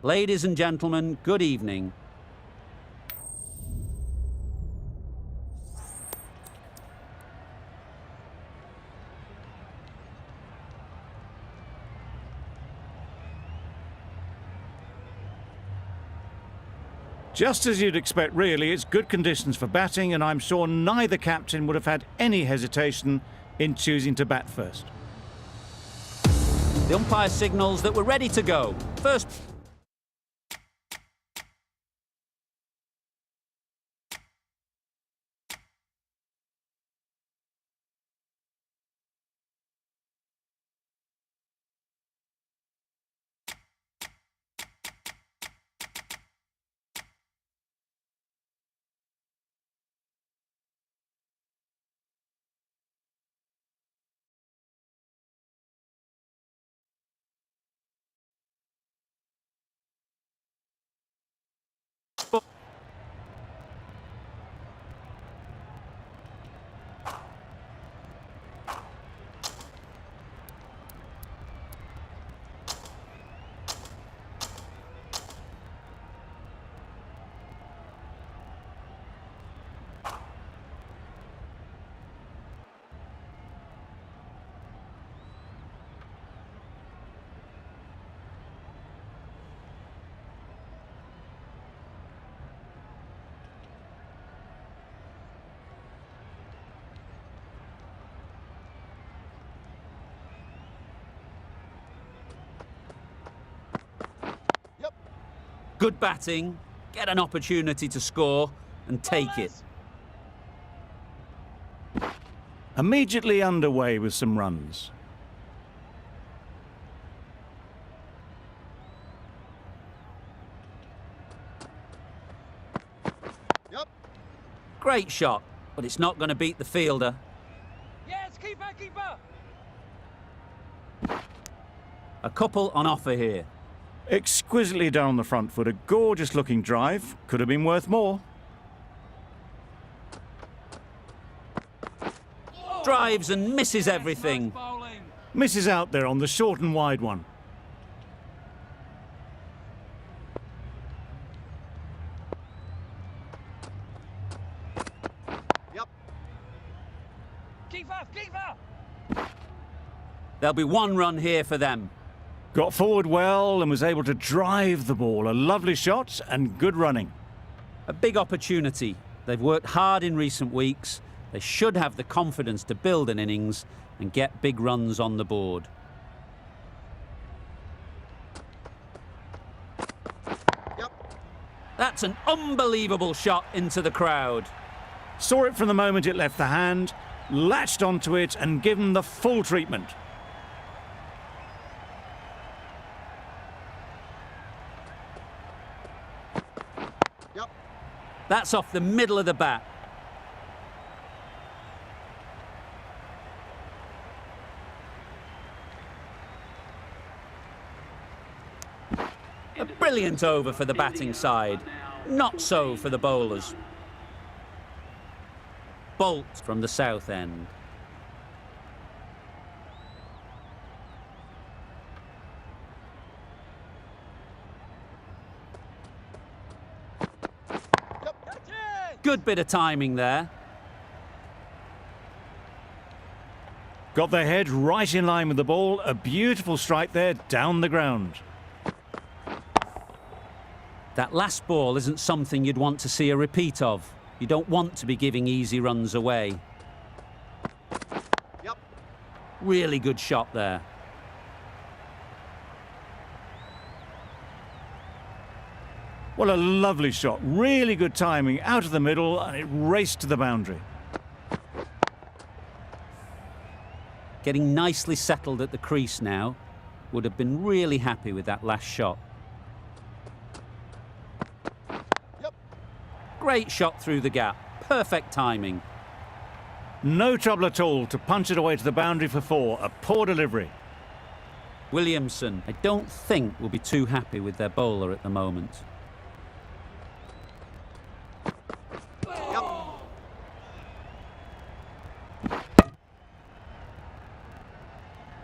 Ladies and gentlemen, good evening. Just as you'd expect, really, it's good conditions for batting, and I'm sure neither captain would have had any hesitation in choosing to bat first. The umpire signals that we're ready to go. First. Good batting, get an opportunity to score and take it. Immediately underway with some runs. Great shot, but it's not going to beat the fielder. Yes, keeper, keeper! A couple on offer here. Exquisitely done on the front foot, a gorgeous looking drive. Could have been worth more. Drives and misses everything. Misses out there on the short and wide one. Keeper, keeper! There'll be one run here for them. Got forward well and was able to drive the ball. A lovely shot and good running. A big opportunity. They've worked hard in recent weeks. They should have the confidence to build an innings and get big runs on the board. That's an unbelievable shot into the crowd. Saw it from the moment it left the hand, latched onto it and given the full treatment. That's off the middle of the bat. A brilliant over for the batting side. Not so for the bowlers. Bolt from the south end. Good bit of timing there. Got their head right in line with the ball. A beautiful strike there down the ground. That last ball isn't something you'd want to see a repeat of. You don't want to be giving easy runs away. Really good shot there. Well, a lovely shot. Really good timing out of the middle and it raced to the boundary. Getting nicely settled at the crease now. Would have been really happy with that last shot. Great shot through the gap. Perfect timing. No trouble at all to punch it away to the boundary for 4. A poor delivery. Williamson, I don't think will be too happy with their bowler at the moment.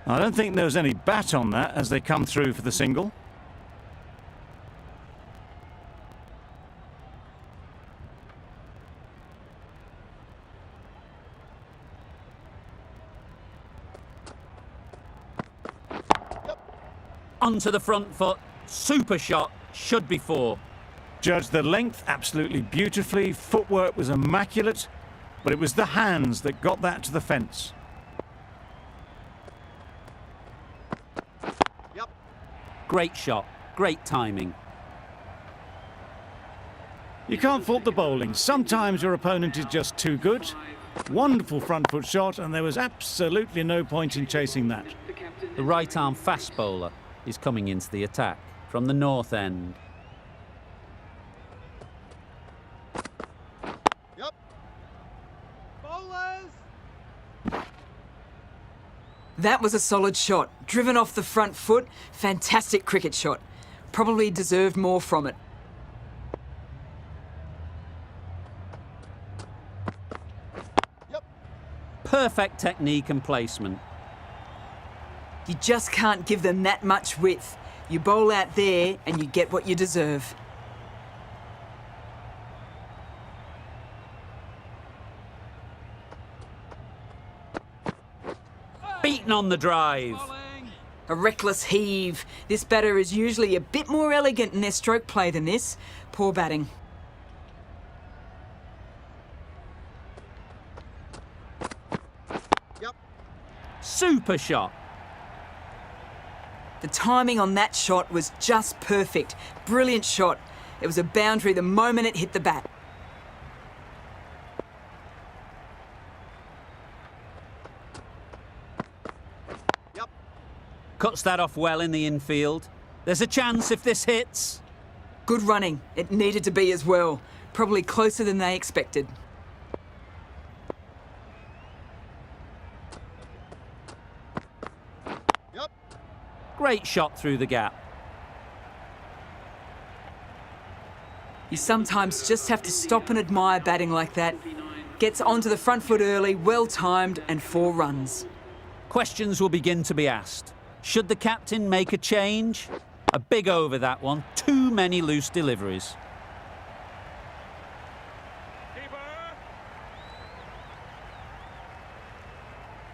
I don't think there was any bat on that as they come through for the single. Onto the front foot. Super shot. Should be 4. Judged the length absolutely beautifully. Footwork was immaculate, but it was the hands that got that to the fence. Great shot. Great timing. You can't fault the bowling. Sometimes your opponent is just too good. Wonderful front foot shot, and there was absolutely no point in chasing that. The right arm fast bowler is coming into the attack from the north end. Bowlers! That was a solid shot. Driven off the front foot. Fantastic cricket shot. Probably deserved more from it. Perfect technique and placement. You just can't give them that much width. You bowl out there and you get what you deserve. Beaten on the drive. Bowling! A reckless heave. This batter is usually a bit more elegant in their stroke play than this. Poor batting. Super shot. The timing on that shot was just perfect. Brilliant shot. It was a boundary the moment it hit the bat. Cuts that off well in the infield. There's a chance if this hits. Good running. It needed to be as well. Probably closer than they expected. Great shot through the gap. You sometimes just have to stop and admire batting like that. Gets onto the front foot early, well timed, and 4 runs. Questions will begin to be asked. Should the captain make a change? A big over that one. Too many loose deliveries. Keeper!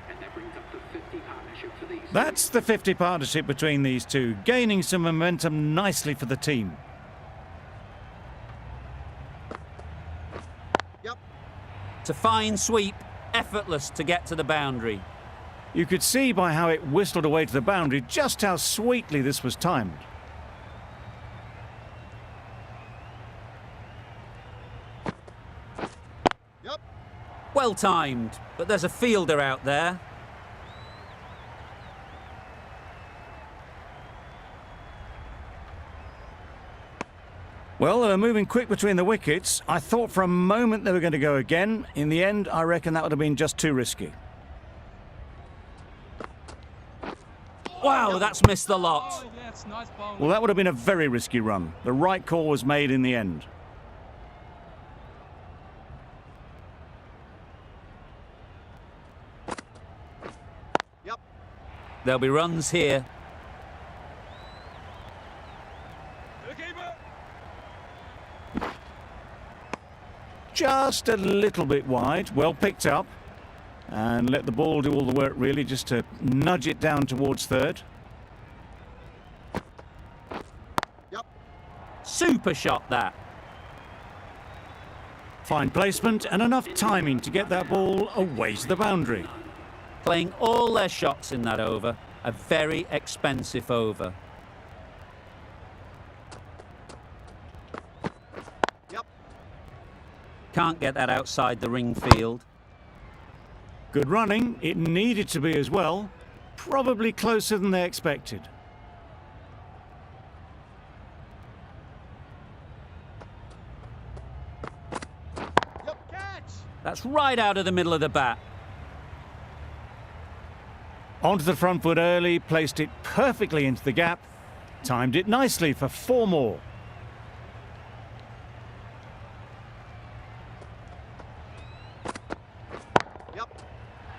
And that brings up the 50 partnership for these. That's the 50 partnership between these two, gaining some momentum nicely for the team. It's a fine sweep, effortless to get to the boundary. You could see by how it whistled away to the boundary just how sweetly this was timed. Well timed, but there's a fielder out there. Well, they were moving quick between the wickets. I thought for a moment they were going to go again. In the end, I reckon that would have been just too risky. Wow, that's missed the lot. Oh, yes, nice bowling. Well, that would have been a very risky run. The right call was made in the end. There'll be runs here. The keeper! Just a little bit wide, well picked up. And let the ball do all the work really, just to nudge it down towards third. Super shot that. Fine placement and enough timing to get that ball away to the boundary. Playing all their shots in that over. A very expensive over. Can't get that outside the ring field. Good running, it needed to be as well. Probably closer than they expected. Catch! That's right out of the middle of the bat. Onto the front foot early, placed it perfectly into the gap. Timed it nicely for 4 more.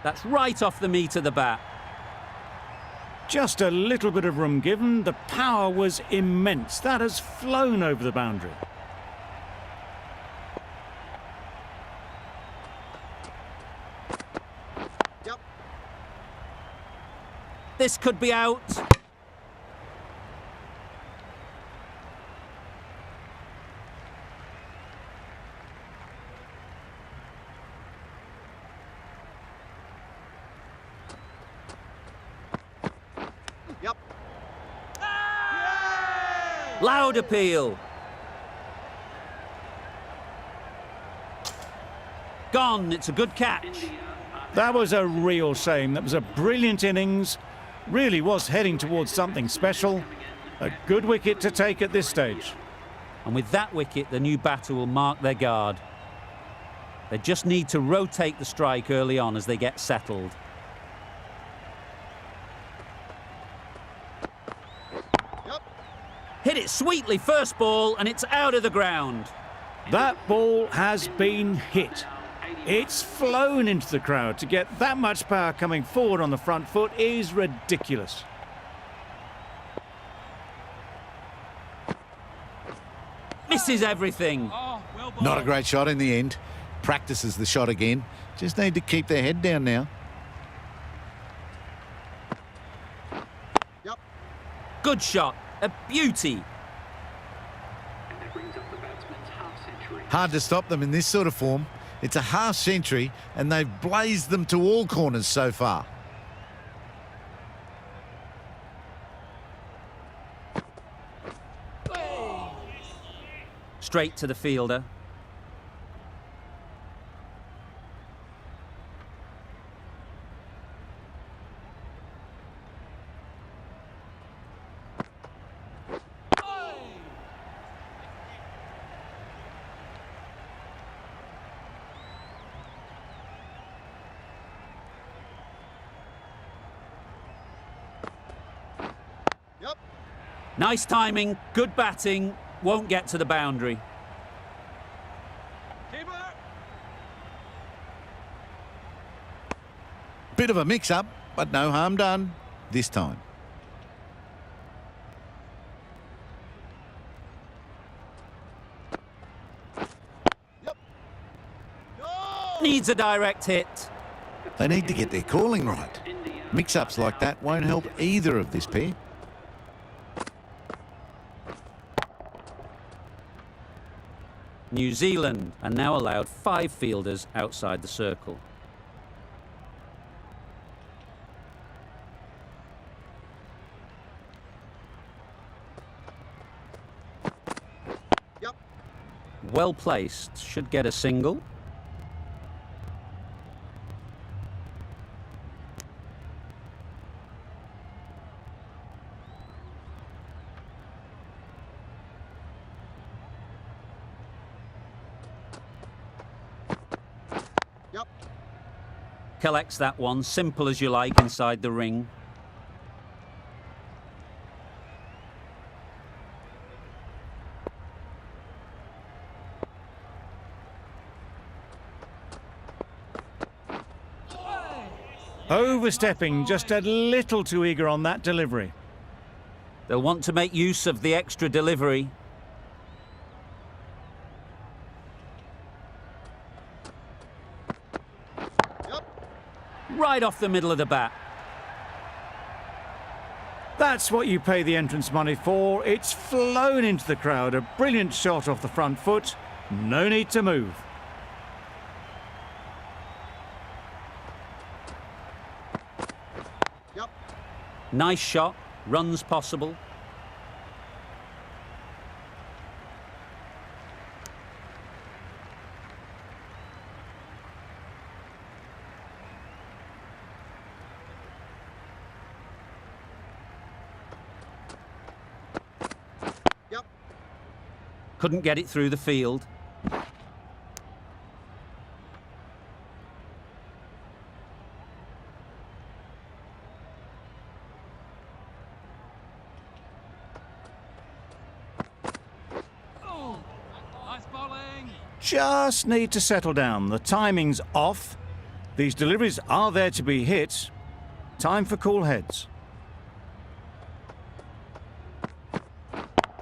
That's right off the meat of the bat. Just a little bit of room given. The power was immense. That has flown over the boundary. This could be out. Yep. Loud appeal. Gone. It's a good catch. That was a real shame. That was a brilliant innings. Really was heading towards something special. A good wicket to take at this stage. And with that wicket, the new batter will mark their guard. They just need to rotate the strike early on as they get settled. Yep. Hit it sweetly first ball, and it's out of the ground. That ball has been hit. It's flown into the crowd. To get that much power coming forward on the front foot is ridiculous. Misses everything. Oh, well bowled. Not a great shot in the end. Practices the shot again. Just need to keep their head down now. Yep. Good shot. A beauty. And that brings up the batsman's half-century. Hard to stop them in this sort of form. It's a half century and they've blazed them to all corners so far. Straight to the fielder. Yep. Nice timing, good batting, won't get to the boundary. Keeper. Bit of a mix-up, but no harm done this time. Yep. Go. Needs a direct hit. They need to get their calling right. Mix-ups like that won't help either of this pair. New Zealand are now allowed 5 fielders outside the circle. Yep. Well placed, should get a single. Yep. Collects that one, simple as you like, inside the ring. Overstepping, just a little too eager on that delivery. They'll want to make use of the extra delivery. Yep. Right off the middle of the bat. That's what you pay the entrance money for. It's flown into the crowd. A brilliant shot off the front foot. No need to move. Yep. Nice shot, runs possible. Yep. Couldn't get it through the field. Oh, nice bowling. Just need to settle down. The timing's off. These deliveries are there to be hit. Time for cool heads.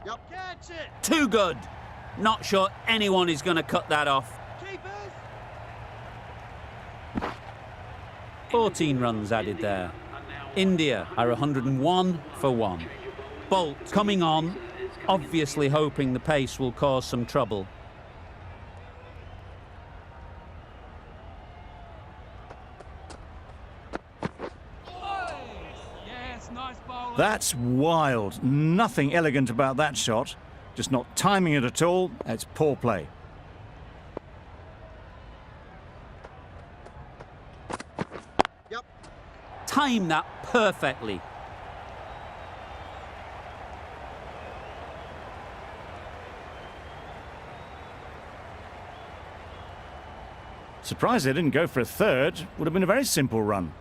Yep. Catch it. Too good. Not sure anyone is going to cut that off. Keepers. 14 runs added there. India are 101 for 1. Bolt coming on, obviously hoping the pace will cause some trouble. Yes, nice bowling. That's wild. Nothing elegant about that shot. Just not timing it at all. It's poor play. Yep. Time that perfectly. Surprised they didn't go for a third. Would have been a very simple run.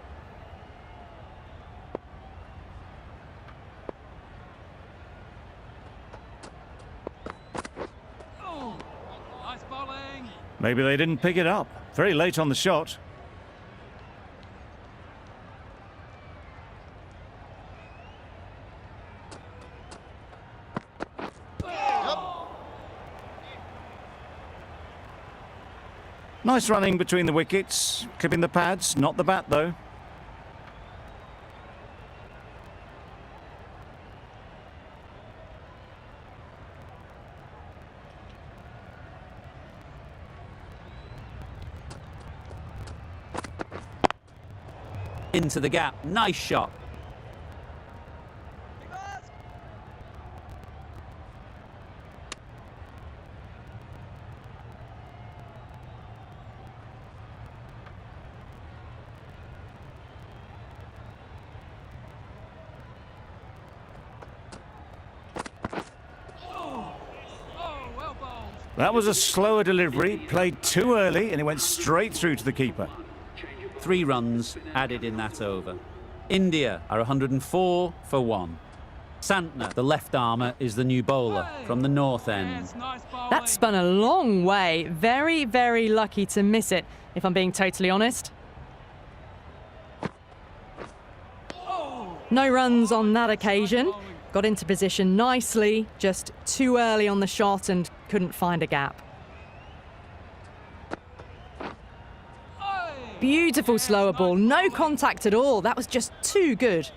Oh, nice bowling. Maybe they didn't pick it up. Very late on the shot. Nice running between the wickets, clipping the pads, not the bat though. Into the gap. Nice shot. That was a slower delivery, played too early, and it went straight through to the keeper. 3 runs added in that over. India are 104 for 1. Santner, the left armour, is the new bowler from the north end. Yes, nice bowling. That spun a long way. Very, very lucky to miss it, if I'm being totally honest. No runs on that occasion. Got into position nicely, just too early on the shot and couldn't find a gap. Beautiful slower ball, no contact at all. That was just too good.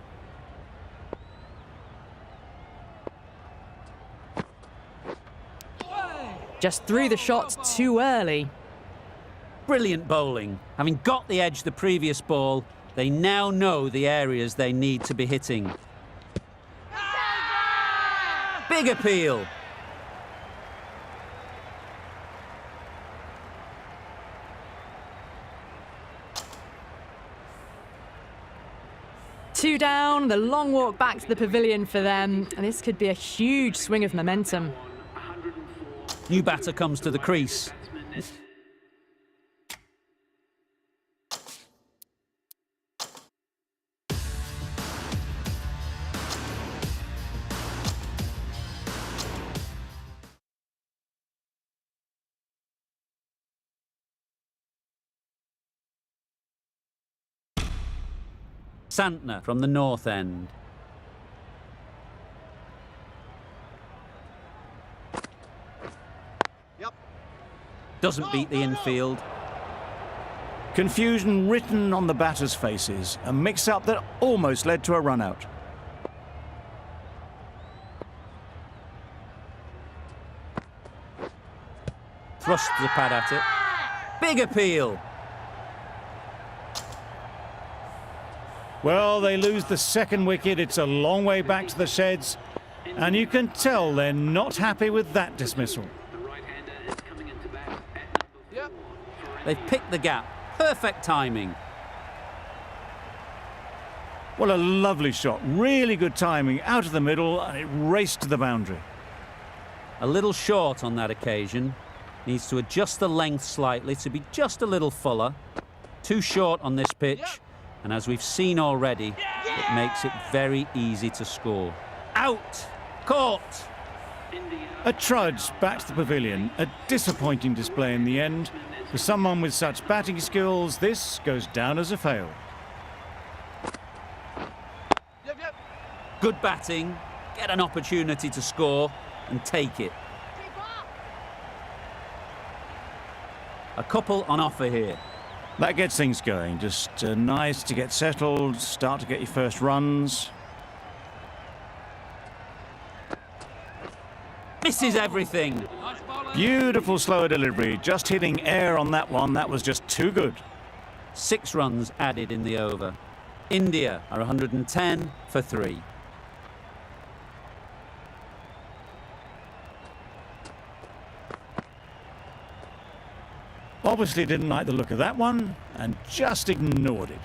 Just threw the shot too early. Brilliant bowling. Having got the edge the previous ball, they now know the areas they need to be hitting. Big appeal. Two down, the long walk back to the pavilion for them, and this could be a huge swing of momentum. New batter comes to the crease. Santner from the north end. Yep. Doesn't beat the infield. Confusion written on the batters' faces, a mix-up that almost led to a run-out. Thrust the pad at it. Big appeal. Well, they lose the second wicket. It's a long way back to the sheds, and you can tell they're not happy with that dismissal. Yep. They've picked the gap. Perfect timing. What a lovely shot. Really good timing. Out of the middle, and it raced to the boundary. A little short on that occasion. Needs to adjust the length slightly to be just a little fuller. Too short on this pitch. And as we've seen already, it makes it very easy to score. Out! Caught! A trudge back to the pavilion. A disappointing display in the end. For someone with such batting skills, this goes down as a fail. Yep, yep. Good batting, get an opportunity to score and take it. A couple on offer here. That gets things going. Just nice to get settled, start to get your first runs. Misses everything. Nice bowling. Beautiful slower delivery. Just hitting air on that one. That was just too good. 6 runs added in the over. India are 110 for 3. Obviously didn't like the look of that one and just ignored it.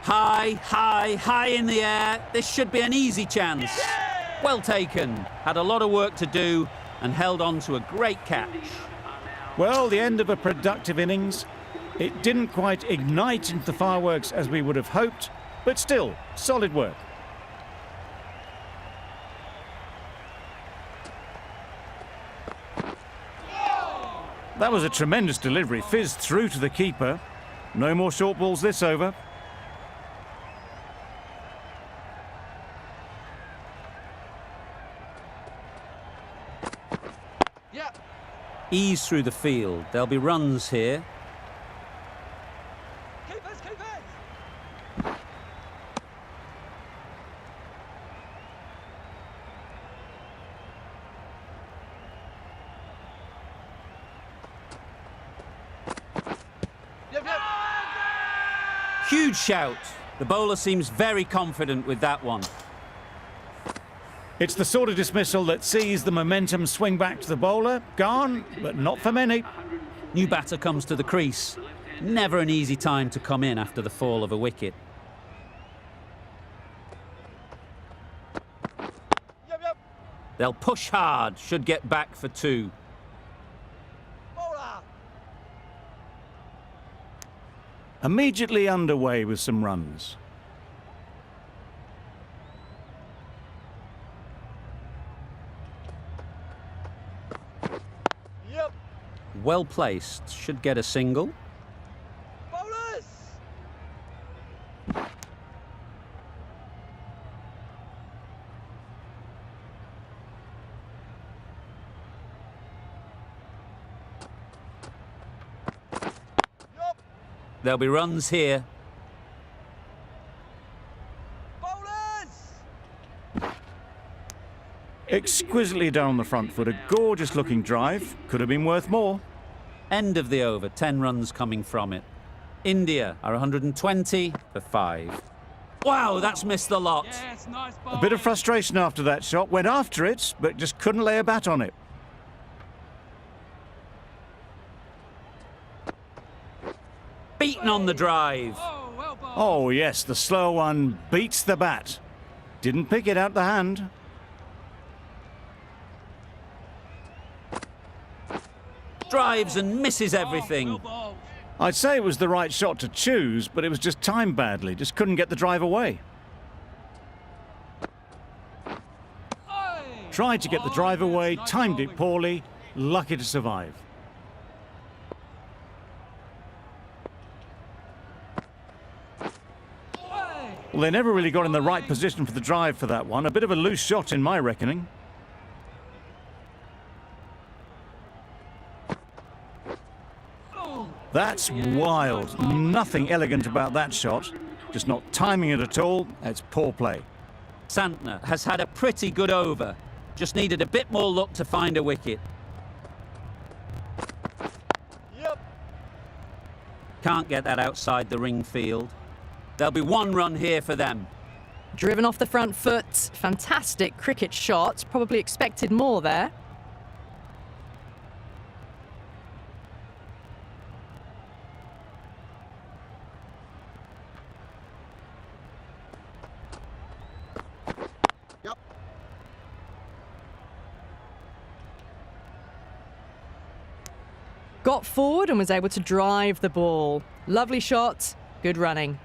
High, high, high in the air. This should be an easy chance. Well taken. Had a lot of work to do and held on to a great catch. Well, the end of a productive innings. It didn't quite ignite into the fireworks as we would have hoped, but still, solid work. That was a tremendous delivery. Fizzed through to the keeper. No more short balls this over. Yeah. Ease through the field. There'll be runs here. Keepers, keepers. Yep, yep. Huge shout. The bowler seems very confident with that one. It's the sort of dismissal that sees the momentum swing back to the bowler. Gone, but not for many. New batter comes to the crease. Never an easy time to come in after the fall of a wicket. Yep, yep. They'll push hard, should get back for 2. Bowler. Immediately underway with some runs. Yep. Well placed, should get a single. Bowlers. Yep. There'll be runs here. Bowlers. Exquisitely down on the front foot. A gorgeous looking drive. Could have been worth more. End of the over, 10 runs coming from it. India are 120 for 5. Wow, that's missed the lot. Yes, nice A bowling. bit of frustration after that shot. Went after it, but just couldn't lay a bat on it. Beaten on the drive. Oh, well bowled. Oh yes, the slow one beats the bat. Didn't pick it out the hand. Drives and misses everything. Well bowled. I'd say it was the right shot to choose, but it was just timed badly. Just couldn't get the drive away. Oi. Tried to get the Oh, drive yes, away, nice timed bowling. it poorly. Lucky to survive. Oi. Well, they never really got in the right position for the drive for that one. A bit of a loose shot in my reckoning. Oh. That's wild. Nothing elegant about that shot. Just not timing it at all. It's poor play. Santner has had a pretty good over. Just needed a bit more luck to find a wicket. Yep. Can't get that outside the ring field. There'll be 1 run here for them. Driven off the front foot. Fantastic cricket shot. Probably expected more there. Yep. Got forward and was able to drive the ball. Lovely shot. Good running.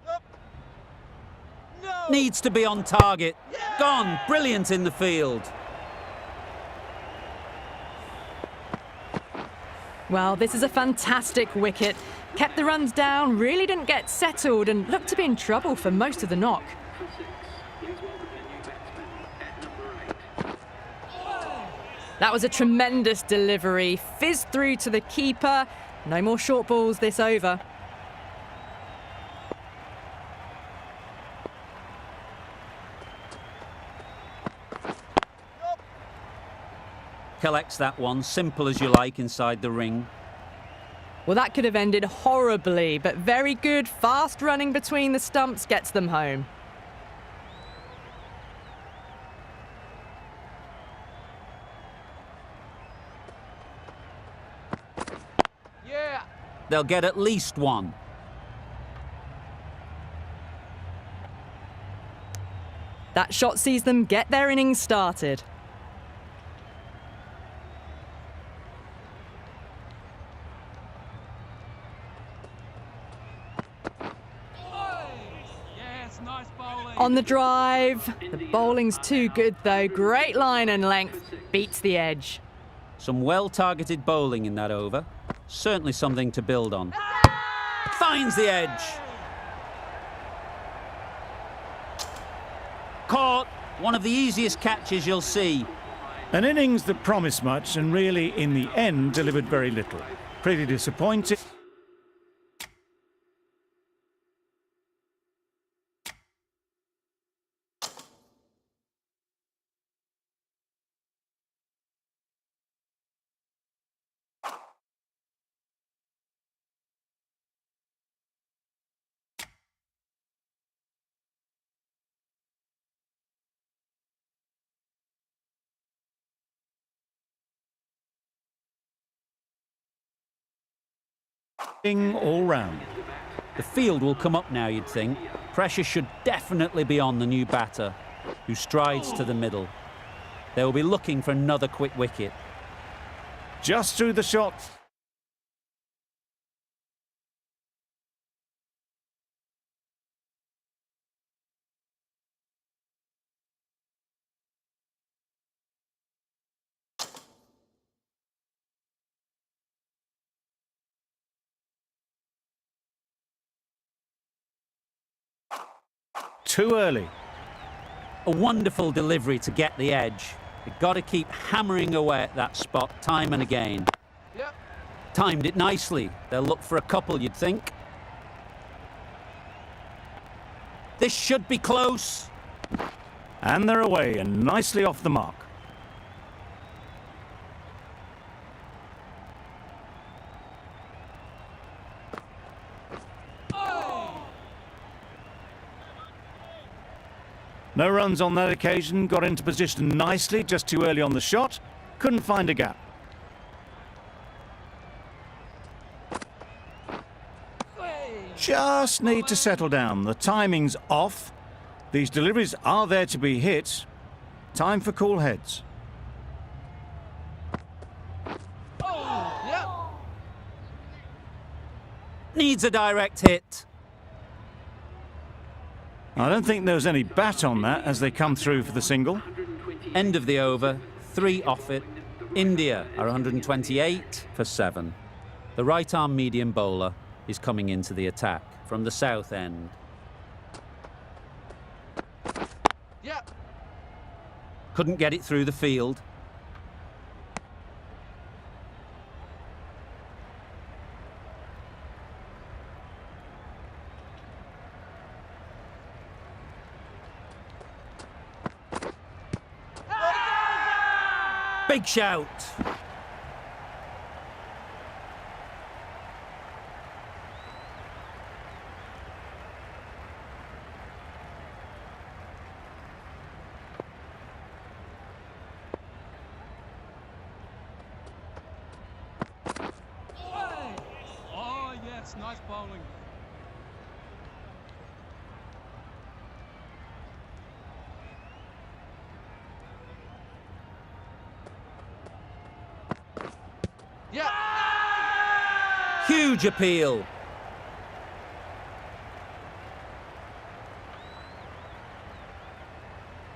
Yep. No. Needs to be on target. Gone. Brilliant in the field. Well, this is a fantastic wicket. Kept the runs down, really didn't get settled and looked to be in trouble for most of the knock. For 6, please welcome the new batsman at number 8. That was a tremendous delivery. Fizzed through to the keeper. No more short balls this over. collects that one, simple as you like, inside the ring. Well, that could have ended horribly, but very good, fast running between the stumps gets them home. Yeah. They'll get at least one. That shot sees them get their innings started. Yes, nice bowling. On the drive. The bowling's too good, though. Great line and length. Beats the edge. Some well-targeted bowling in that over. Certainly something to build on. Finds the edge. Caught. One of the easiest catches you'll see. An innings that promised much and really, in the end, delivered very little. Pretty disappointing. All round. The field will come up now, you'd think. Pressure should definitely be on the new batter, who strides to the middle. They will be looking for another quick wicket. Just through the shot. Too early. A wonderful delivery to get the edge. You've got to keep hammering away at that spot time and again. Yep. Timed it nicely. They'll look for a couple, you'd think. This should be close. And they're away and nicely off the mark. No runs on that occasion, got into position nicely, just too early on the shot. Couldn't find a gap. Just need to settle down. The timing's off. These deliveries are there to be hit. Time for cool heads. Yep. Needs a direct hit. I don't think there was any bat on that as they come through for the single. End of the over, 3 off it. India are 128 for 7. The right-arm medium bowler is coming into the attack from the south end. Yep. Couldn't get it through the field. Big shout. Oh, yes, nice bowling. Yeah. Huge appeal.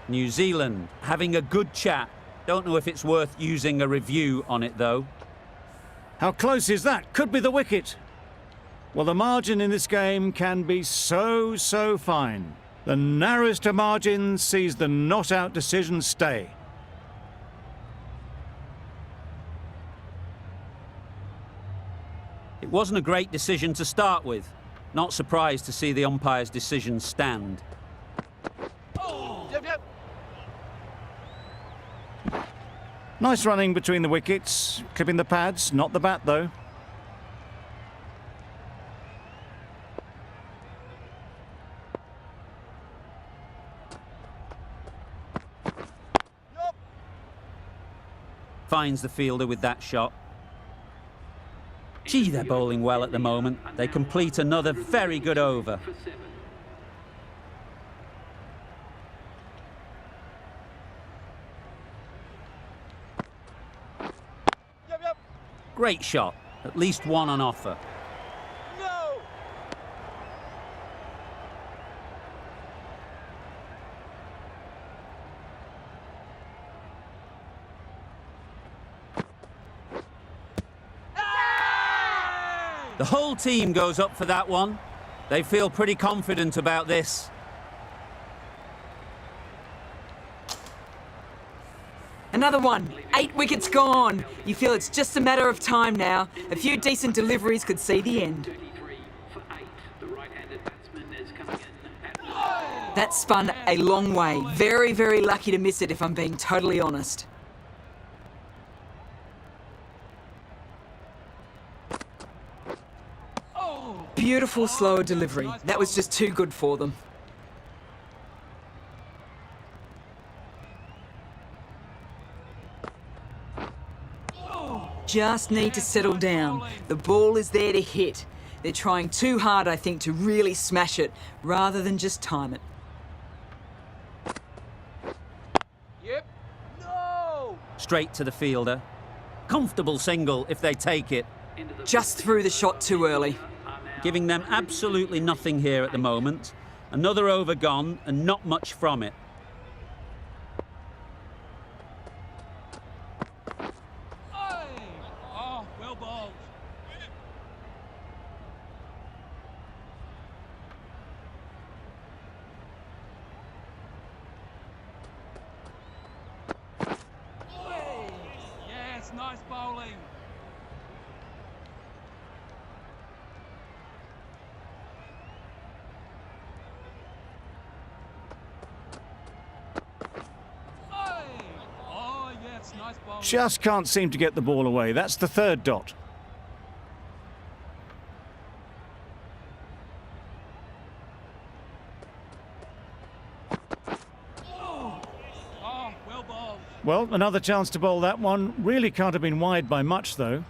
New Zealand having a good chat. Don't know if it's worth using a review on it, though. How close is that? Could be the wicket. Well, the margin in this game can be so fine. The narrowest of margins sees the not-out decision stay. It wasn't a great decision to start with. Not surprised to see the umpire's decision stand. Yep, yep. Nice running between the wickets, clipping the pads, not the bat though. Finds the fielder with that shot. Gee, they're bowling well at the moment. They complete another very good over. For 7. Great shot. At least one on offer. The whole team goes up for that one. They feel pretty confident about this. Another one. 8 wickets gone. You feel it's just a matter of time now. A few decent deliveries could see the end. 33 for 8. The right-handed batsman is coming in at That spun a long way. Very, very lucky to miss it, if I'm being totally honest. Beautiful slower delivery. That was just too good for them. Just need to settle down. The ball is there to hit. They're trying too hard, I think, to really smash it, rather than just time it. Yep. No! Straight to the fielder. Comfortable single if they take it. Just threw the shot too early. Giving them absolutely nothing here at the moment. Another over gone and not much from it. Oh, well bowled. Yes, nice bowling. Oh, yes, nice bowling. Just can't seem to get the ball away. That's the third dot. Oh, well bowled. Well, another chance to bowl that one. Really can't have been wide by much though.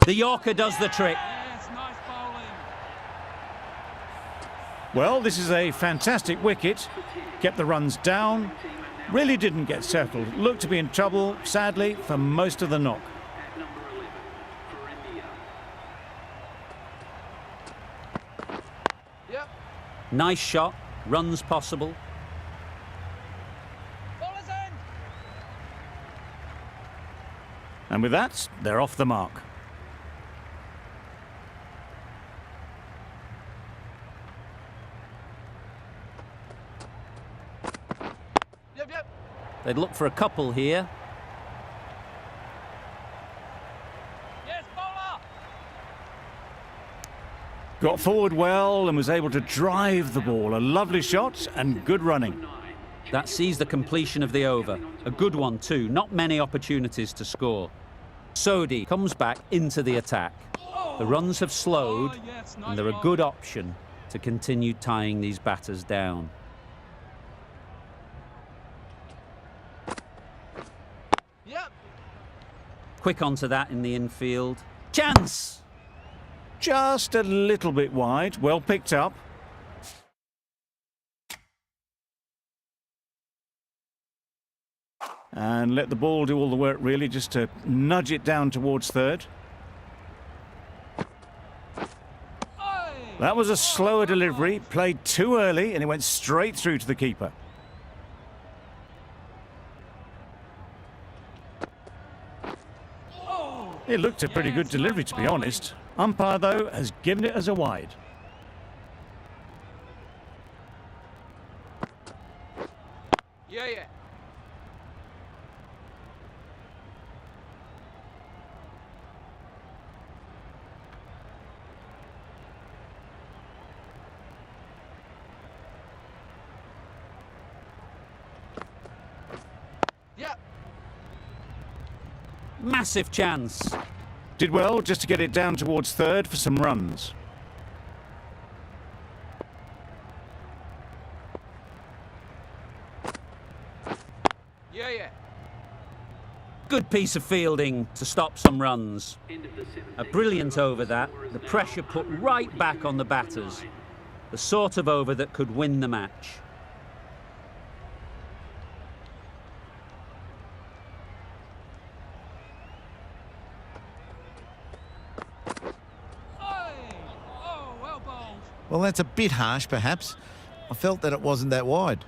The Yorker does the trick. Yes, nice bowling. Well, this is a fantastic wicket. Kept the runs down. Really didn't get settled. Looked to be in trouble, sadly, for most of the knock. at number 11 for India. Yep. Nice shot. Runs possible. Bowler's end. And with that, they're off the mark. Yep. They'd look for a couple here. Yes, bowler. Got forward well and was able to drive the ball. A lovely shot and good running. That sees the completion of the over. A good one too. Not many opportunities to score. Sodhi comes back into the attack. The runs have slowed Oh, yes, and nice they're a bowling. good option to continue tying these batters down. Yep. Quick onto that in the infield. Chance! Just a little bit wide. Well picked up. And let the ball do all the work really, just to nudge it down towards third. That was a slower delivery, played too early, and it went straight through to the keeper. It looked a pretty good delivery, to be honest. Umpire, though, has given it as a wide. Yeah. Massive chance. Did well just to get it down towards third for some runs. Yeah, yeah. Good piece of fielding to stop some runs. End of the seventh A inning. brilliant over that. Score is The now pressure put right back on the batters. The sort of over that could win the match. Oh, well bowled. Well, that's a bit harsh, perhaps. I felt that it wasn't that wide.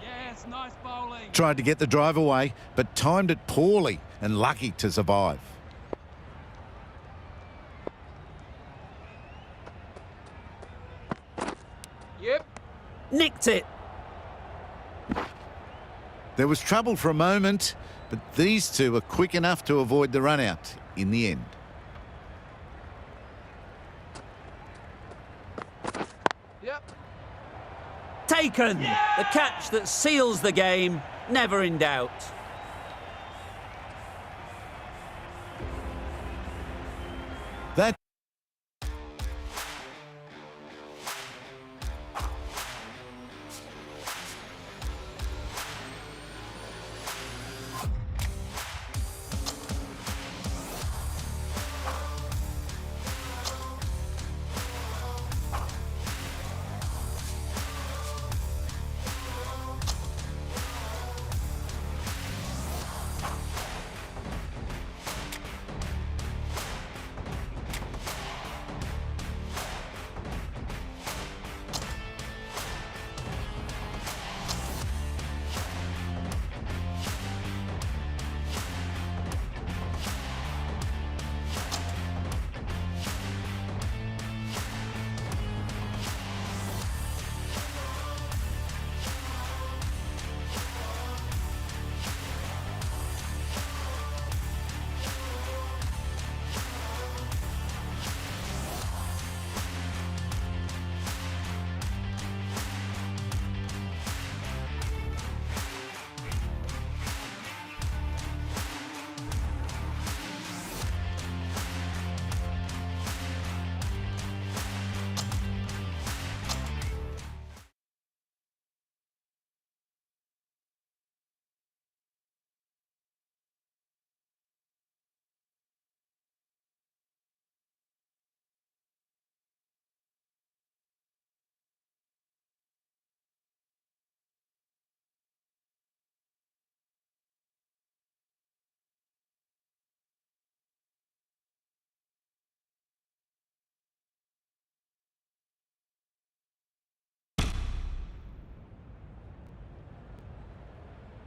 Yes, nice bowling. Tried to get the drive away, but timed it poorly and lucky to survive. Yep. Nicked it. There was trouble for a moment, but these two were quick enough to avoid the run-out in the end. Yep. Taken. The catch that seals the game. Never in doubt. That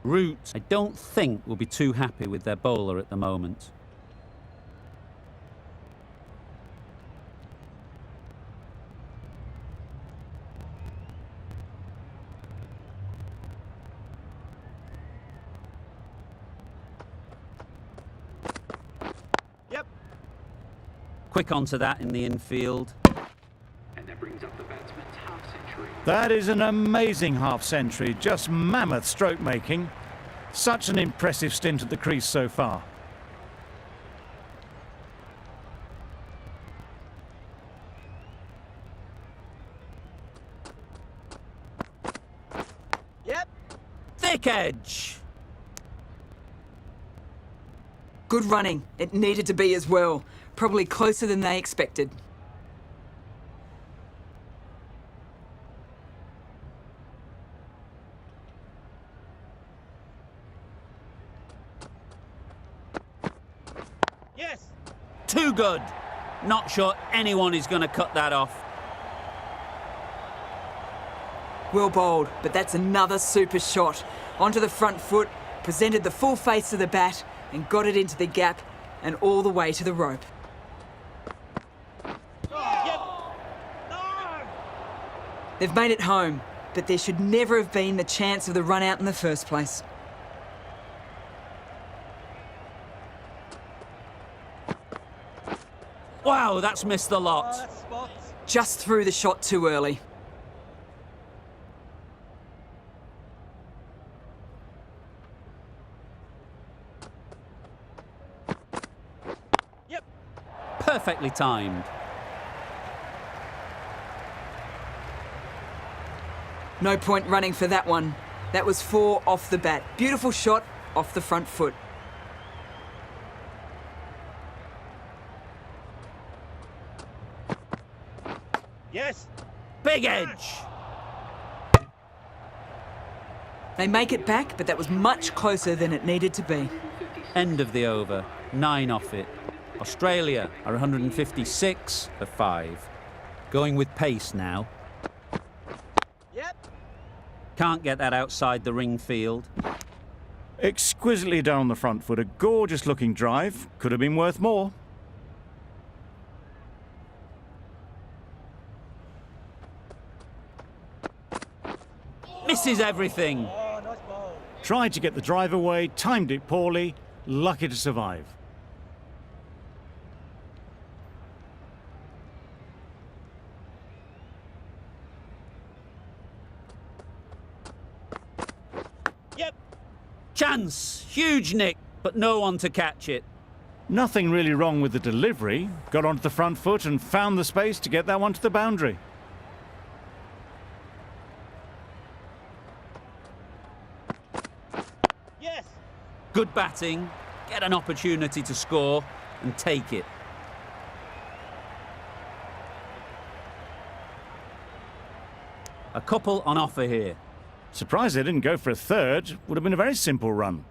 Root, I don't think, will be too happy with their bowler at the moment. Yep. Quick onto that in the infield. And that brings up the batsman's half-century. That is an amazing half-century, just mammoth stroke making. Such an impressive stint at the crease so far. Yep. Thick edge. Good running. It needed to be as well. Probably closer than they expected. Yes. Too good. Not sure anyone is going to cut that off. Well bowled, but that's another super shot. Onto the front foot, presented the full face of the bat and got it into the gap and all the way to the rope. Yep. No. They've made it home, but there should never have been the chance of the run out in the first place. Wow, that's missed the lot. That's spots. Just threw the shot too early. Perfectly timed. No point running for that one. That was 4 off the bat. Beautiful shot off the front foot. Yes. Big edge. They make it back, but that was much closer than it needed to be. End of the over. 9 off it. Australia are 156 for 5. Going with pace now. Yep. Can't get that outside the ring field. Exquisitely down the front foot, a gorgeous looking drive. Could have been worth more. Misses everything. Oh, nice ball. Tried to get the drive away, timed it poorly, lucky to survive. Yep. Chance. Huge nick, but no one to catch it. Nothing really wrong with the delivery. Got onto the front foot and found the space to get that one to the boundary. Yes. Good batting. Get an opportunity to score and take it. A couple on offer here. Surprised they didn't go for a third. Would have been a very simple run.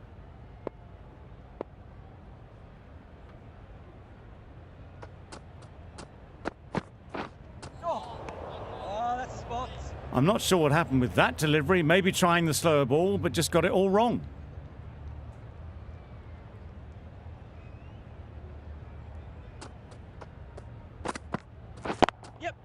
Oh, that's a spot. I'm not sure what happened with that delivery. Maybe trying the slower ball, but just got it all wrong. Yep.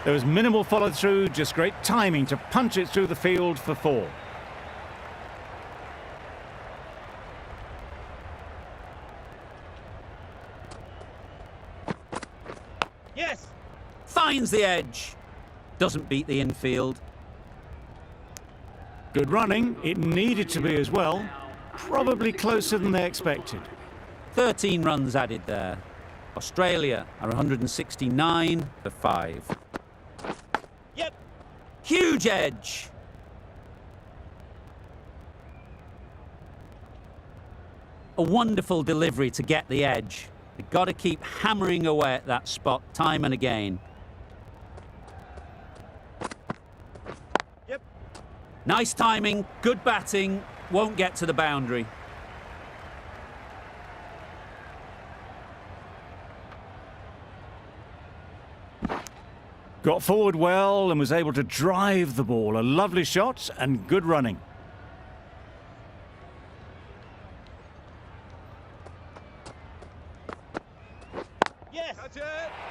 There was minimal follow-through, just great timing to punch it through the field for 4. Yes. Finds the edge. Doesn't beat the infield. Good running. It needed to be as well. Probably closer than they expected. 13 runs added there. Australia are 169 for 5. Yep. Huge edge. A wonderful delivery to get the edge. They've got to keep hammering away at that spot time and again. Yep. Nice timing, good batting, won't get to the boundary. Got forward well and was able to drive the ball. A lovely shot and good running. Yes. That's it.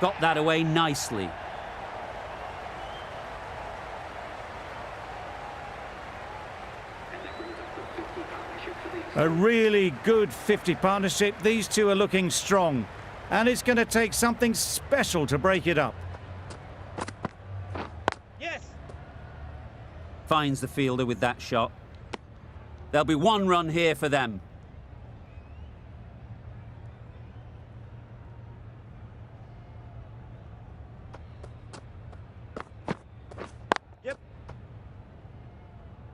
Got that away nicely. A really good 50 partnership. These two are looking strong. And it's going to take something special to break it up. Yes. Finds the fielder with that shot. There'll be 1 run here for them. Yep.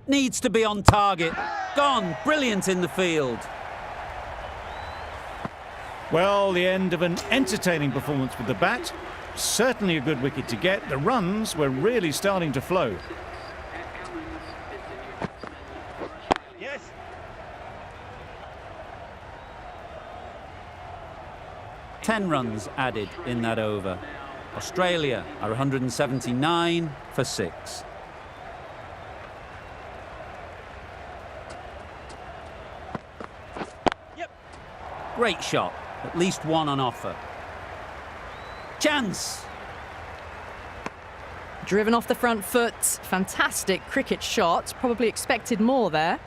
Needs to be on target. Gone. Brilliant in the field. Well, the end of an entertaining performance with the bat. Certainly a good wicket to get. The runs were really starting to flow. Yes. Ten runs added in that over. Australia are 179 for 6. Yep. Great shot. At least 1 on offer. Chance. Driven off the front foot. Fantastic cricket shot. Probably expected more there.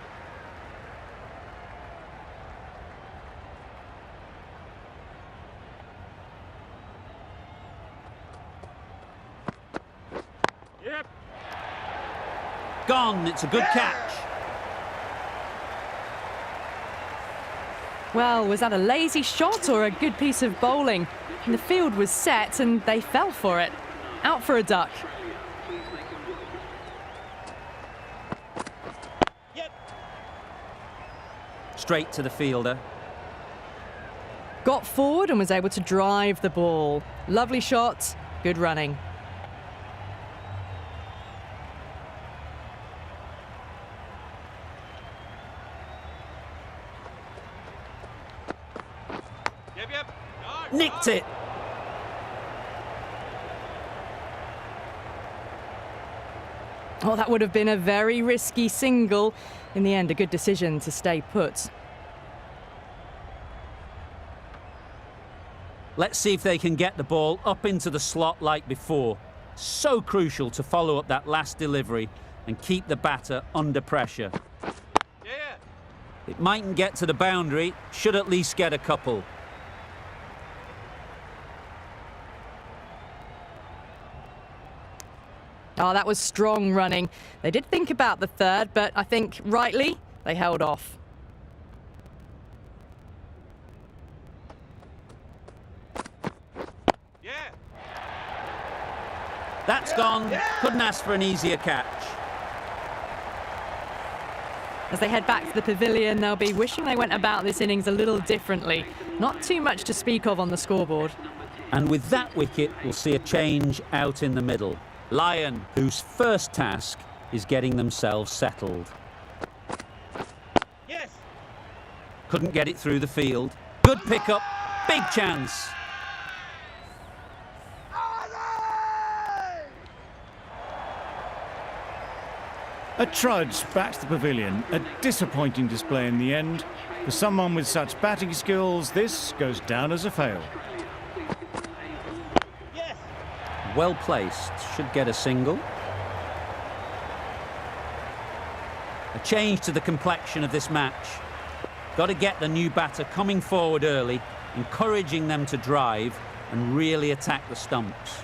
Yep. Gone. It's a good catch. Well, was that a lazy shot or a good piece of bowling? And the field was set and they fell for it. Out for a duck. Yep. Straight to the fielder. Got forward and was able to drive the ball. Lovely shot, good running. Yep. Nicked it. Oh, that would have been a very risky single. In the end, a good decision to stay put. Let's see if they can get the ball up into the slot like before. So crucial to follow up that last delivery and keep the batter under pressure. Yeah. It mightn't get to the boundary, should at least get a couple. Oh, that was strong running. They did think about the third, but I think rightly they held off. Yeah. That's gone. Couldn't ask for an easier catch. As they head back to the pavilion, they'll be wishing they went about this innings a little differently. Not too much to speak of on the scoreboard. And with that wicket, we'll see a change out in the middle. Lyon, whose first task is getting themselves settled. Yes. Couldn't get it through the field. Good pickup, big chance. A trudge back to the pavilion. A disappointing display in the end. For someone with such batting skills, this goes down as a fail. Yes. Well placed, should get a single. A change to the complexion of this match. Got to get the new batter coming forward early, encouraging them to drive and really attack the stumps.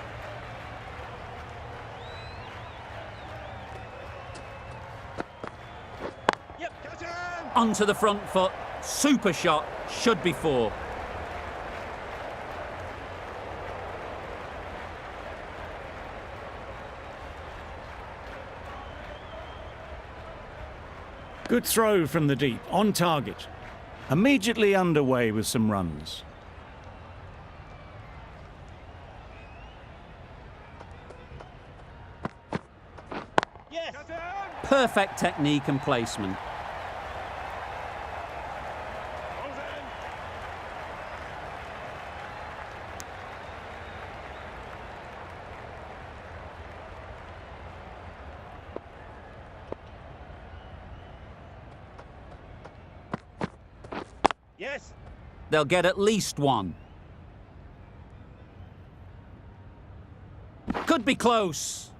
Yep. Catch him. Onto the front foot, super shot, should be four. Good throw from the deep, on target. Immediately underway with some runs. Yes. Catch him. Perfect technique and placement. Goes in. Yes. They'll get at least one. Could be close.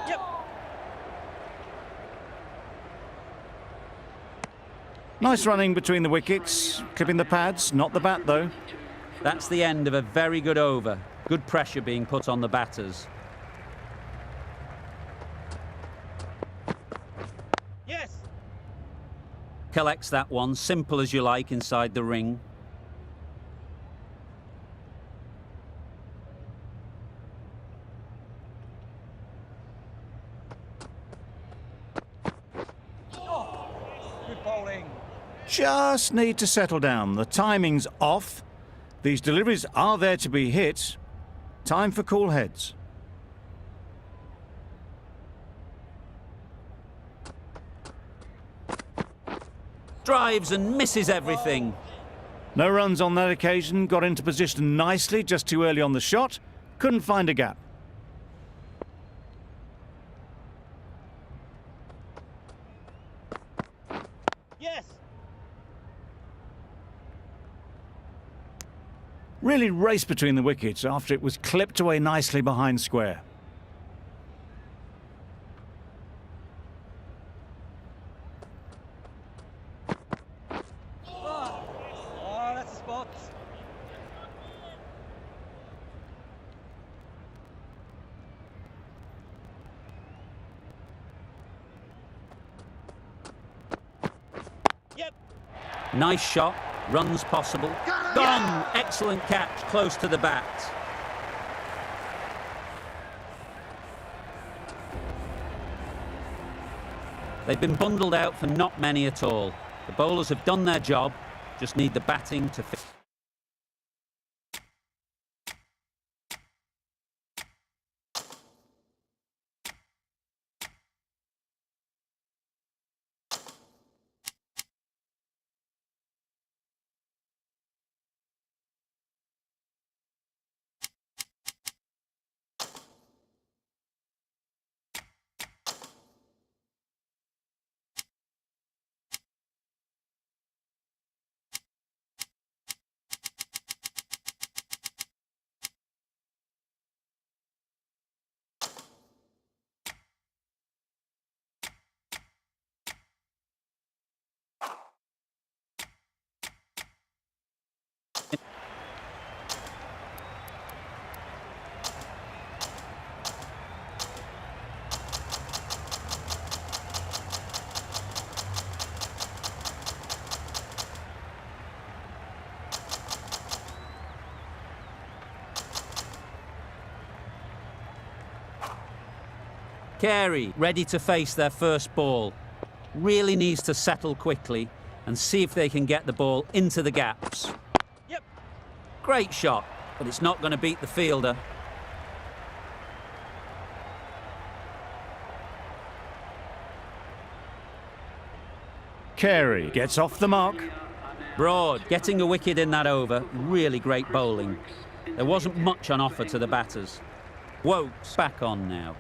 Yep. Nice running between the wickets. Clipping the pads, not the bat though. That's the end of a very good over. Good pressure being put on the batters. Yes. Collects that one, simple as you like, inside the ring. Good bowling. Just need to settle down. The timing's off. These deliveries are there to be hit. Time for cool heads. Drives and misses everything. No runs on that occasion. Got into position nicely, just too early on the shot. Couldn't find a gap. Yes. Really raced between the wickets after it was clipped away nicely behind square. Oh, that's a spot. Nice shot, runs possible. Gone! Excellent catch, close to the bat. They've been bundled out for not many at all. The bowlers have done their job, just need the batting to fit. Carey, ready to face their first ball. Really needs to settle quickly and see if they can get the ball into the gaps. Yep. Great shot, but it's not going to beat the fielder. Carey gets off the mark. Broad, getting a wicket in that over, really great bowling. There wasn't much on offer to the batters. Wokes back on now.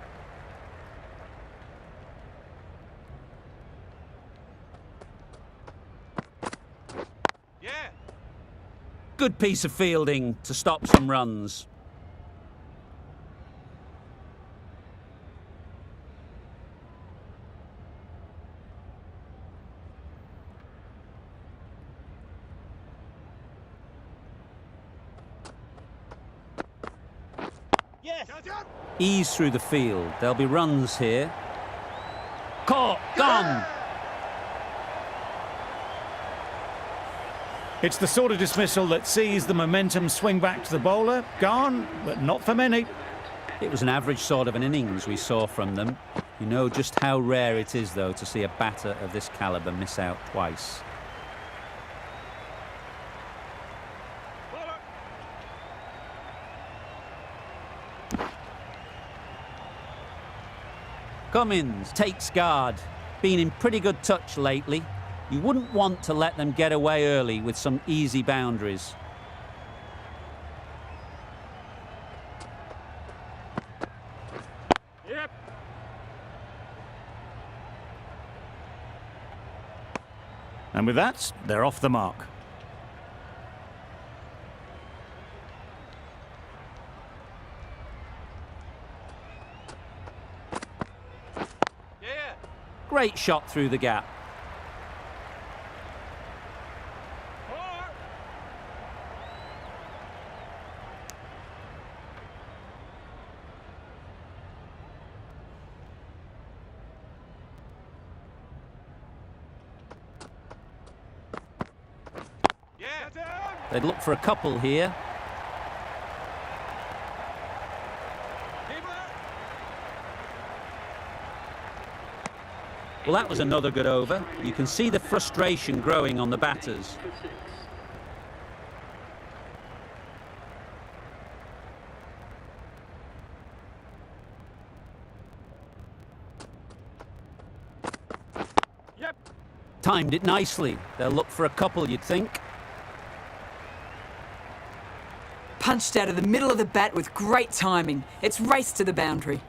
Good piece of fielding to stop some runs. Yes. Ease through the field. There'll be runs here. Caught, gone. It's the sort of dismissal that sees the momentum swing back to the bowler. Gone, but not for many. It was an average sort of an innings we saw from them. You know just how rare it is, though, to see a batter of this calibre miss out twice. Cummins takes guard. Been in pretty good touch lately. You wouldn't want to let them get away early with some easy boundaries. Yep. And with that, they're off the mark. Yeah. Great shot through the gap. They'd look for a couple here. Well, that was another good over. You can see the frustration growing on the batters. For 6. Yep. Timed it nicely. They'll look for a couple, you'd think. Punched out of the middle of the bat with great timing. It's raced to the boundary.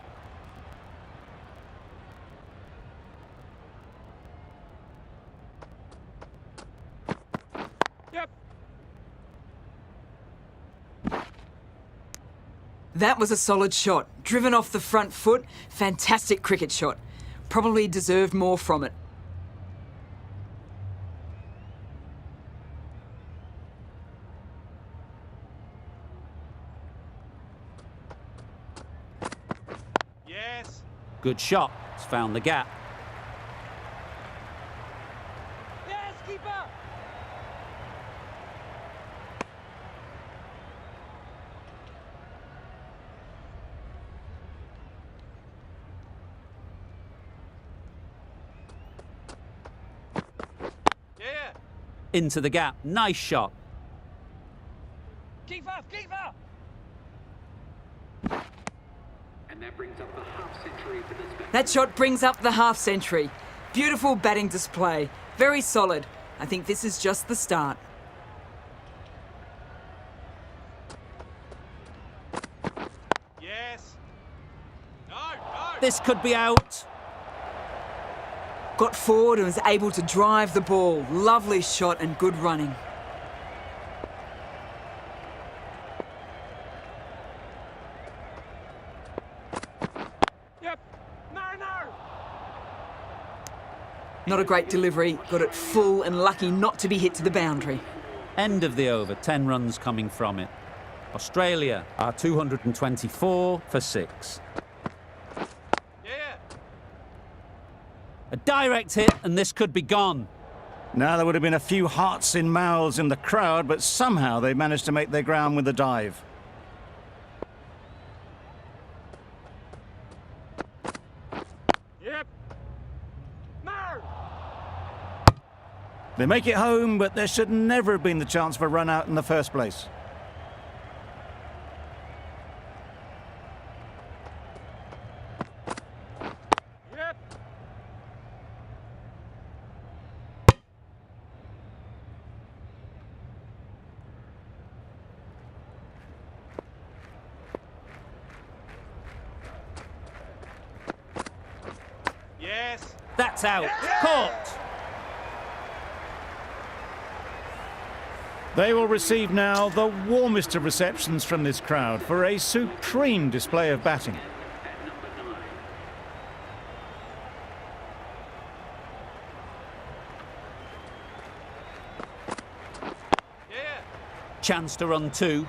Yep. That was a solid shot. Driven off the front foot. Fantastic cricket shot. Probably deserved more from it. Yes. Good shot. It's found the gap. Yes, keeper. into the gap. Nice shot. Keep up, keep up! And that brings up the half century for this batsman. That shot brings up the half century. Beautiful batting display. Very solid. I think this is just the start. Yes. No, no. This could be out. Got forward and was able to drive the ball. Lovely shot and good running. Yep. No, no. Not a great delivery. Got it full and lucky not to be hit to the boundary. End of the over, 10 runs coming from it. Australia are 224 for 6. Yeah. A direct hit, and this could be gone. Now, there would have been a few hearts in mouths in the crowd, but somehow they managed to make their ground with a dive. Yep. No. They make it home, but there should never have been the chance for a run out in the first place. Yep. Yes. That's out. Caught. They will receive now the warmest of receptions from this crowd for a supreme display of batting. At number 9. Yeah. Chance to run 2.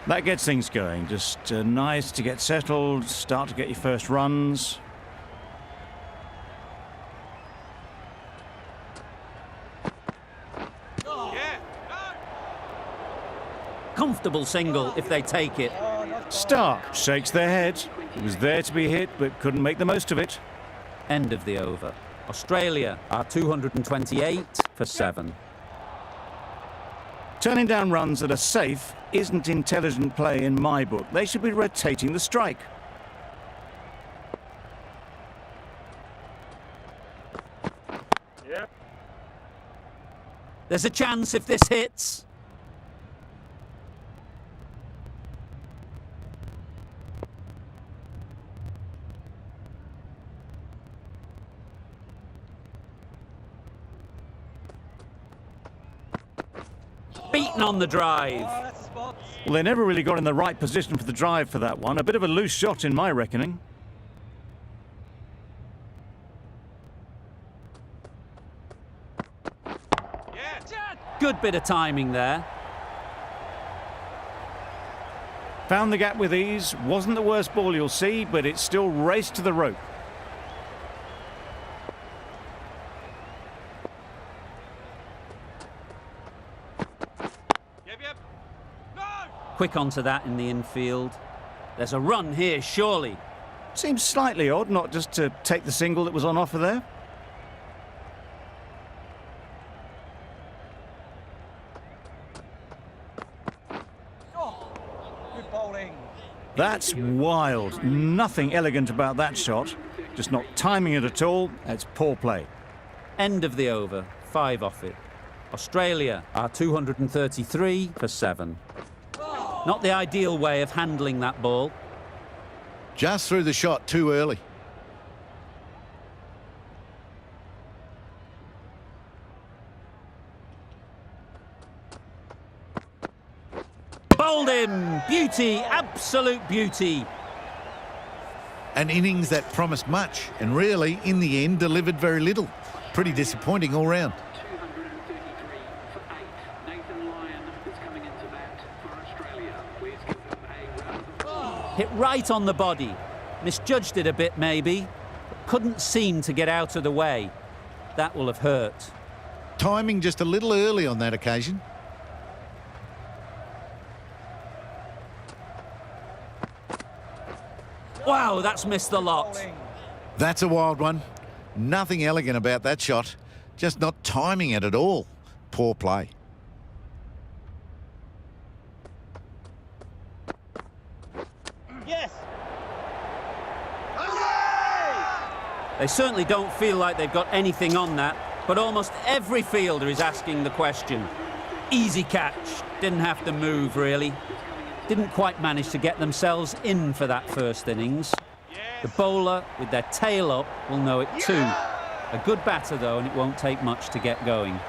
That gets things going. Just nice to get settled, start to get your first runs. Yeah. No. Comfortable single if they take it. Stark shakes their head. It was there to be hit, but couldn't make the most of it. End of the over. Australia are 228 for 7. Turning down runs that are safe isn't intelligent play in my book. They should be rotating the strike. Yep. There's a chance if this hits. Beaten on the drive. Oh, that's the spot. Well, they never really got in the right position for the drive for that one. A bit of a loose shot in my reckoning. Yeah. Chad. Good bit of timing there. Found the gap with ease. Wasn't the worst ball you'll see, but it still raced to the rope. Yep, yep. No. Quick onto that in the infield. There's a run here, surely. Seems slightly odd not just to take the single that was on offer there. Oh, good bowling. That's wild. Nothing elegant about that shot. Just not timing it at all. It's poor play. End of the over, 5 off it. Australia are 233 for 7. Not the ideal way of handling that ball. Just threw the shot too early. Bowled him! Beauty, absolute beauty. An innings that promised much and really, in the end, delivered very little. Pretty disappointing all round. 233 for 8. Nathan Lyon is coming into bat for Australia. Please give them a round of applause. Hit right on the body. Misjudged it a bit maybe, but couldn't seem to get out of the way. That will have hurt. Timing just a little early on that occasion. Wow, that's missed the lot. Bowling. That's a wild one. Nothing elegant about that shot. Just not timing it at all. Poor play. Yes. They certainly don't feel like they've got anything on that, but almost every fielder is asking the question. Easy catch. Didn't have to move, really. Didn't quite manage to get themselves in for that first innings. The bowler, with their tail up, will know it too. A good batter, though, and it won't take much to get going.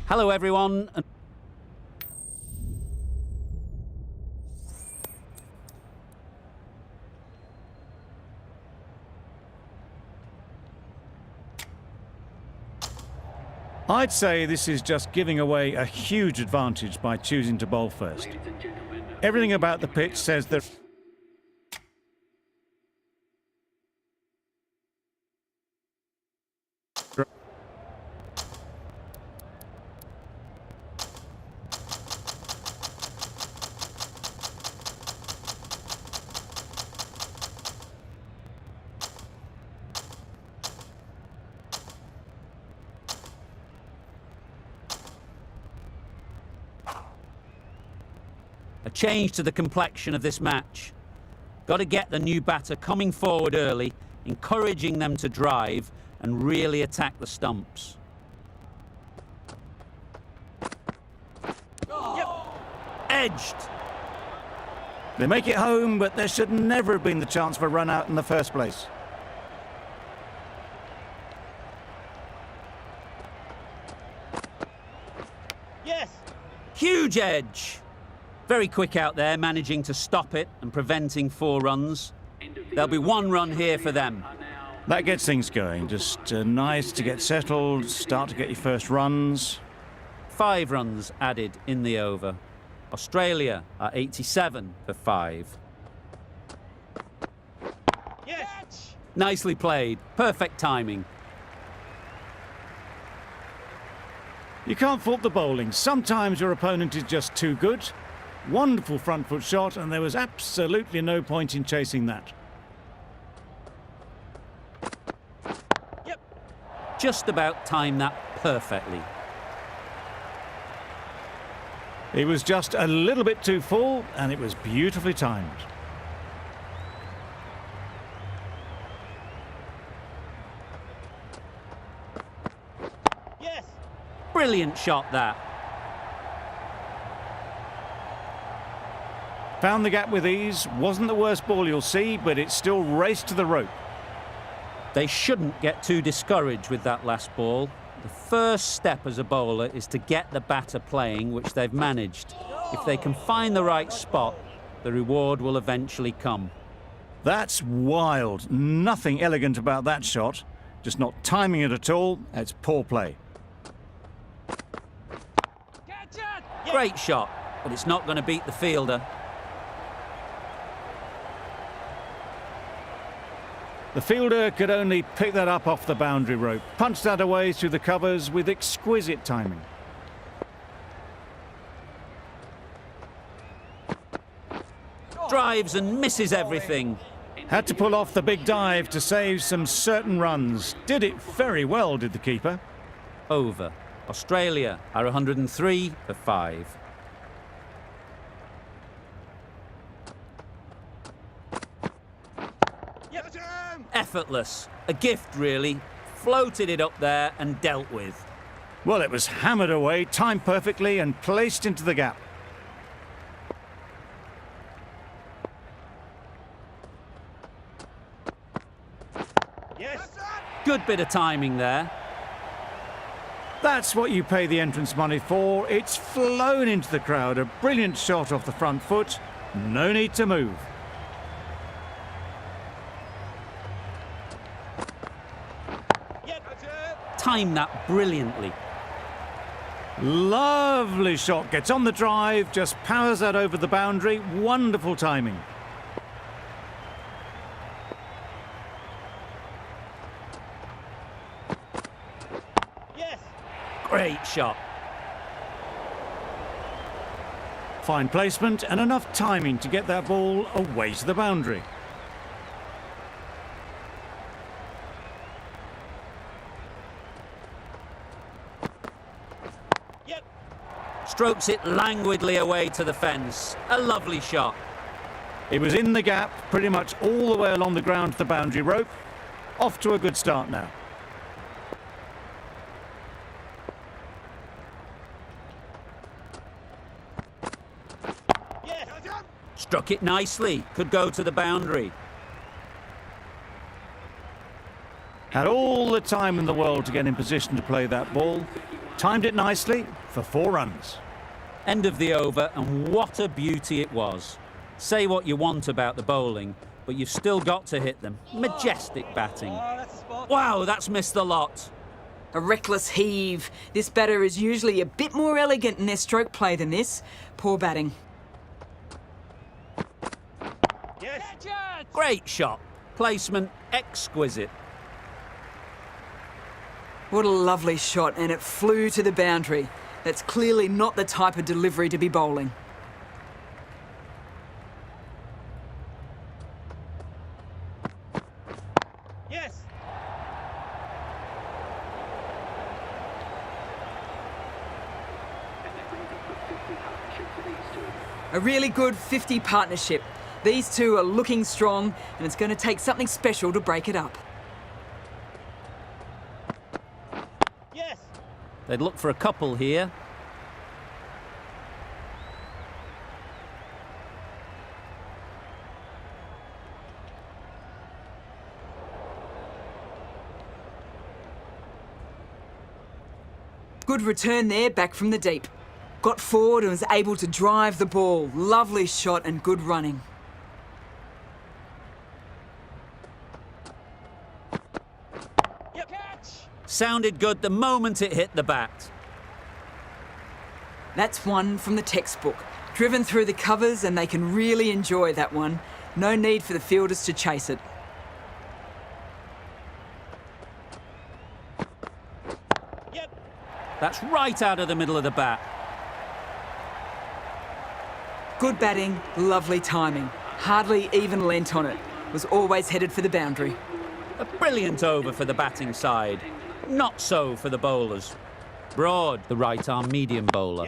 Hello, everyone. I'd say this is just giving away a huge advantage by choosing to bowl first. Ladies and gentlemen, Everything about the pitch says that A change to the complexion of this match. Got to get the new batter coming forward early, encouraging them to drive and really attack the stumps. Edged. they make it home, but there should never have been the chance for a run out in the first place. Yes. Huge edge. Very quick out there, managing to stop it and preventing 4 runs. There'll be 1 run here for them. That gets things going. Just nice to get settled, start to get your first runs. 5 runs added in the over. Australia are 87 for 5. Yes. Nicely played. Perfect timing. You can't fault the bowling. Sometimes your opponent is just too good. Wonderful front foot shot, and there was absolutely no point in chasing that. Yep. Just about timed that perfectly. It was just a little bit too full, and it was beautifully timed. Yes. Brilliant shot that. Found the gap with ease. Wasn't the worst ball you'll see, but it still raced to the rope. They shouldn't get too discouraged with that last ball. The first step as a bowler is to get the batter playing, which they've managed. If they can find the right spot, the reward will eventually come. That's wild. Nothing elegant about that shot. Just not timing it at all. It's poor play. Catch it. Great shot, but it's not going to beat the fielder. The fielder could only pick that up off the boundary rope. Punched that away through the covers with exquisite timing. Drives and misses everything. Had to pull off the big dive to save some certain runs. Did it very well, did the keeper. Over. Australia are 103 for 5. Effortless. A gift, really. Floated it up there and dealt with. Well, it was hammered away, timed perfectly and placed into the gap. Yes. Good bit of timing there. That's what you pay the entrance money for. It's flown into the crowd. A brilliant shot off the front foot. No need to move. Yep. That's it. Timed that brilliantly. Lovely shot. Gets on the drive, just powers that over the boundary. Wonderful timing. Yes. Great shot. Fine placement and enough timing to get that ball away to the boundary. Yep. Strokes it languidly away to the fence. A lovely shot. It was in the gap, pretty much all the way along the ground to the boundary rope. Off to a good start now. Yes. Struck it nicely. Could go to the boundary. Had all the time in the world to get in position to play that ball. Timed it nicely for 4 runs. End of the over, and what a beauty it was. Say what you want about the bowling, but you've still got to hit them. Majestic batting. Oh, that's a spot. Wow, that's missed the lot. A reckless heave. This batter is usually a bit more elegant in their stroke play than this. Poor batting. Yes. Catch it. Great shot. Placement exquisite. What a lovely shot, and it flew to the boundary. That's clearly not the type of delivery to be bowling. Yes. A really good 50 partnership. These two are looking strong, and it's going to take something special to break it up. Yes. They'd look for a couple here. Good return there, back from the deep. Got forward and was able to drive the ball. Lovely shot and good running. Yep. Catch. Sounded good the moment it hit the bat. That's one from the textbook. Driven through the covers, and they can really enjoy that one. No need for the fielders to chase it. Yep. That's right out of the middle of the bat. Good batting, lovely timing. Hardly even lent on it. Was always headed for the boundary. A brilliant over for the batting side. Not so for the bowlers. Broad, the right-arm medium bowler.